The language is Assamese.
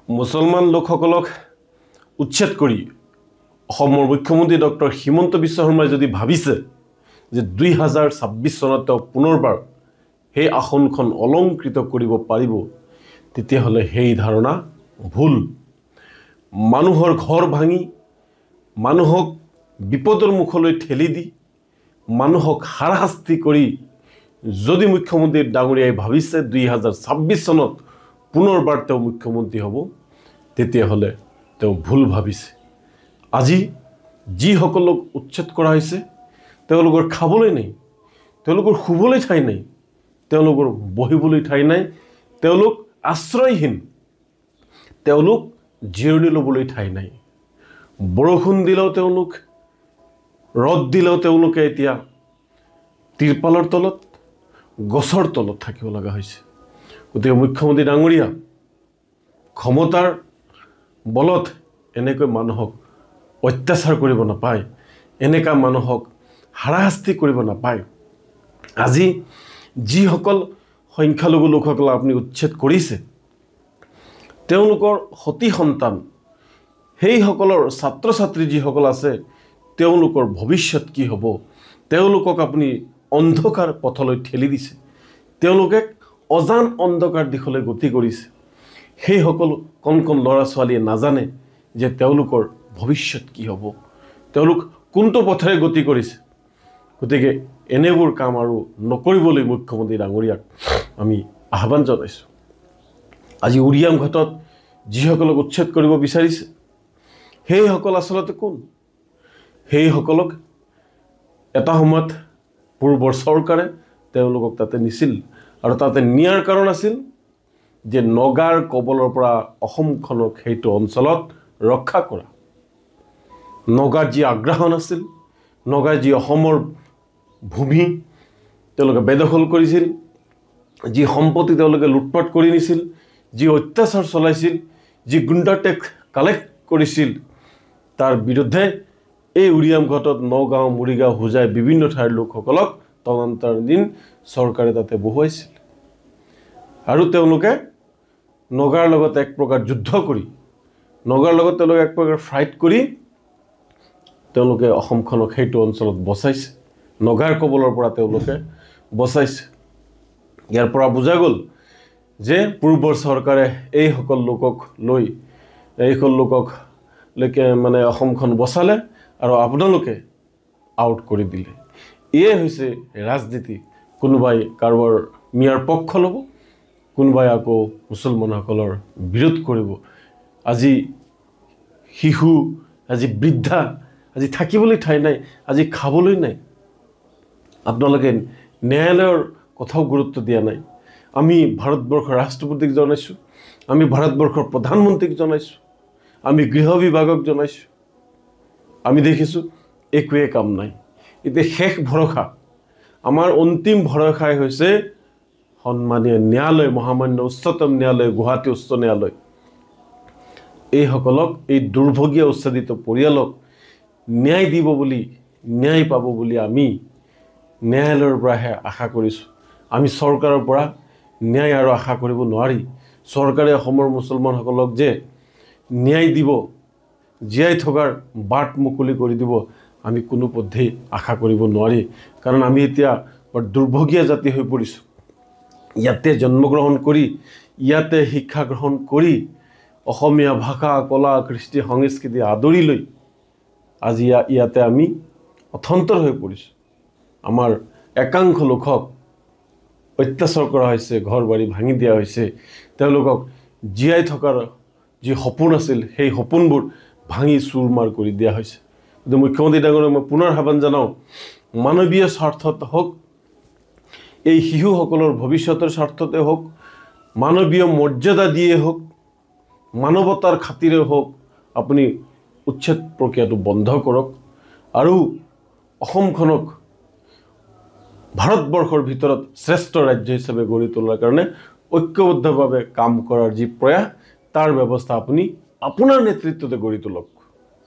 মুছলমান লোকসকলক উচ্ছেদ কৰি অসমৰ মুখ্যমন্ত্ৰী ডক্টৰ হিমন্ত বিশ্ব শৰ্মাই যদি ভাবিছে যে 2026 চনত তেওঁ পুনৰবাৰ সেই আসনখন অলংকৃত কৰিব পাৰিব, তেতিয়াহ'লে সেই ধাৰণা ভুল। মানুহৰ ঘৰ ভাঙি, মানুহক বিপদৰ মুখলৈ ঠেলি দি, মানুহক হাৰাশাস্তি কৰি যদি মুখ্যমন্ত্ৰী ডাঙৰীয়াই ভাবিছে 2026 চনত পুনৰবাৰ তেওঁ মুখ্যমন্ত্ৰী হ'ব, তেতিয়াহ'লে তেওঁ ভুল ভাবিছে। আজি যিসকলক উচ্ছেদ কৰা হৈছে তেওঁলোকৰ খাবলৈ নাই, তেওঁলোকৰ শুবলৈ ঠাই নাই, তেওঁলোকৰ বহিবলৈ ঠাই নাই, তেওঁলোক আশ্ৰয়হীন, তেওঁলোক জিৰণি ল'বলৈ ঠাই নাই। বৰষুণ দিলেও তেওঁলোক, ৰ'দ দিলেও তেওঁলোকে এতিয়া তিৰপালৰ তলত, গছৰ তলত থাকিব লগা হৈছে। গতিকে মুখ্যমন্ত্ৰী ডাঙৰীয়া ক্ষমতাৰ বলত এনেকৈ মানুহক অত্যাচাৰ কৰিব নাপায়, এনেকা মানুহক হাৰাশাস্তি কৰিব নাপায়। আজি যিসকল সংখ্যালঘু লোকসকল আপুনি উচ্ছেদ কৰিছে, তেওঁলোকৰ সতি সন্তান, সেইসকলৰ ছাত্ৰ ছাত্ৰী যিসকল আছে, তেওঁলোকৰ ভৱিষ্যত কি হ'ব, তেওঁলোকক আপুনি অন্ধকাৰ পথলৈ ঠেলি দিছে, তেওঁলোকে অজান অন্ধকাৰ দিশলৈ গতি কৰিছে। সেইসকল কণ কণ ল'ৰা ছোৱালীয়ে নাজানে যে তেওঁলোকৰ ভৱিষ্যত কি হ'ব, তেওঁলোক কোনটো পথেৰে গতি কৰিছে। গতিকে এনেবোৰ কাম আৰু নকৰিবলৈ মুখ্যমন্ত্ৰী ডাঙৰীয়াক আমি আহ্বান জনাইছোঁ। আজি উৰিয়াম ঘাটত যিসকলক উচ্ছেদ কৰিব বিচাৰিছে, সেইসকল আচলতে কোন? সেইসকলক এটা সময়ত পূৰ্বৰ চৰকাৰে তেওঁলোকক তাতে নিছিল, আৰু তাতে নিয়াৰ কাৰণ আছিল যে নগাৰ কবলৰ পৰা অসমখনক সেইটো অঞ্চলত ৰক্ষা কৰা। নগাৰ যি আগ্ৰাসন আছিল, নগাৰ যি অসমৰ ভূমি তেওঁলোকে বেদখল কৰিছিল, যি সম্পত্তি তেওঁলোকে লুটপাট কৰি নিছিল, যি অত্যাচাৰ চলাইছিল, যি গুণ্ডা টেক্স কালেক্ট কৰিছিল, তাৰ বিৰুদ্ধে এই উৰিয়াম ঘাটত নগাঁও, মৰিগাঁও, হোজাই বিভিন্ন ঠাইৰ লোকসকলক তদন্তাধীন চৰকাৰে তাতে বহুৱাইছিল। আৰু তেওঁলোকে নগাৰ লগত এক প্ৰকাৰ যুদ্ধ কৰি, নগাৰ লগত তেওঁলোকে এক প্ৰকাৰ ফাইট কৰি তেওঁলোকে অসমখনক সেইটো অঞ্চলত বচাইছে, নগাৰ কবলৰ পৰা তেওঁলোকে বচাইছে। ইয়াৰ পৰা বুজা গ'ল যে পূৰ্বৰ চৰকাৰে এইসকল লোকক মানে অসমখন বচালে আৰু আপোনালোকে আউট কৰি দিলে। এয়ে হৈছে ৰাজনীতি। কোনোবাই কাৰোবাৰ মিয়াৰ পক্ষ ল'ব, কোনোবাই আকৌ মুছলমানসকলৰ বিৰোধ কৰিব। আজি শিশু, আজি বৃদ্ধা, আজি থাকিবলৈ ঠাই নাই, আজি খাবলৈ নাই। আপোনালোকে ন্যায়ালয়ৰ কথাও গুৰুত্ব দিয়া নাই। আমি ভাৰতবৰ্ষৰ ৰাষ্ট্ৰপতিক জনাইছোঁ, আমি ভাৰতবৰ্ষৰ প্ৰধানমন্ত্ৰীক জনাইছোঁ, আমি গৃহ বিভাগক জনাইছোঁ, আমি দেখিছোঁ একোৱে কাম নাই। এতিয়া শেষ ভৰসা, আমাৰ অন্তিম ভৰসাই হৈছে সন্মানীয় ন্যায়ালয়, মহামান্য উচ্চতম ন্যায়ালয়, গুৱাহাটী উচ্চ ন্যায়ালয়। এইসকলক, এই দুৰ্ভগীয়া উচ্ছেদিত পৰিয়ালক ন্যায় দিব বুলি, ন্যায় পাব বুলি আমি ন্যায়ালয়ৰ পৰাহে আশা কৰিছোঁ। আমি চৰকাৰৰ পৰা ন্যায় আৰু আশা কৰিব নোৱাৰি। চৰকাৰে অসমৰ মুছলমানসকলক যে ন্যায় দিব, জীয়াই থকাৰ বাট মুকলি কৰি দিব, আমি কোনোপধ্যেই আশা কৰিব নোৱাৰি। কাৰণ আমি এতিয়া বৰ দুৰ্ভগীয়া জাতি হৈ পৰিছোঁ। ইয়াতে জন্মগ্ৰহণ কৰি, ইয়াতে শিক্ষা গ্ৰহণ কৰি, অসমীয়া ভাষা, কলা, কৃষ্টি, সংস্কৃতি আদৰি লৈ আজি ইয়াতে আমি অথন্তৰ হৈ পৰিছোঁ। আমাৰ একাংশ লোকক অত্যাচাৰ কৰা হৈছে, ঘৰ বাৰী ভাঙি দিয়া হৈছে, তেওঁলোকক জীয়াই থকাৰ যি সপোন আছিল সেই সপোনবোৰ ভাঙি চুৰমাৰ কৰি দিয়া হৈছে। কিন্তু মুখ্যমন্ত্ৰী ডাঙৰীয়াক মই পুনৰ আহ্বান জনাওঁ, মানৱীয় স্বাৰ্থত হওক, এই শিশুসকলৰ ভৱিষ্যতৰ স্বাৰ্থতে হওক, মানৱীয় মৰ্যাদা দিয়ে হওক, মানৱতাৰ খাতিৰে হওক, আপুনি উচ্ছেদ প্ৰক্ৰিয়াটো বন্ধ কৰক আৰু অসমখনক ভাৰতবৰ্ষৰ ভিতৰত শ্ৰেষ্ঠ ৰাজ্য হিচাপে গঢ়ি তোলাৰ কাৰণে ঐক্যবদ্ধভাৱে কাম কৰাৰ যি প্ৰয়াস, তাৰ ব্যৱস্থা আপুনি আপোনাৰ নেতৃত্বতে গঢ়ি তোলক।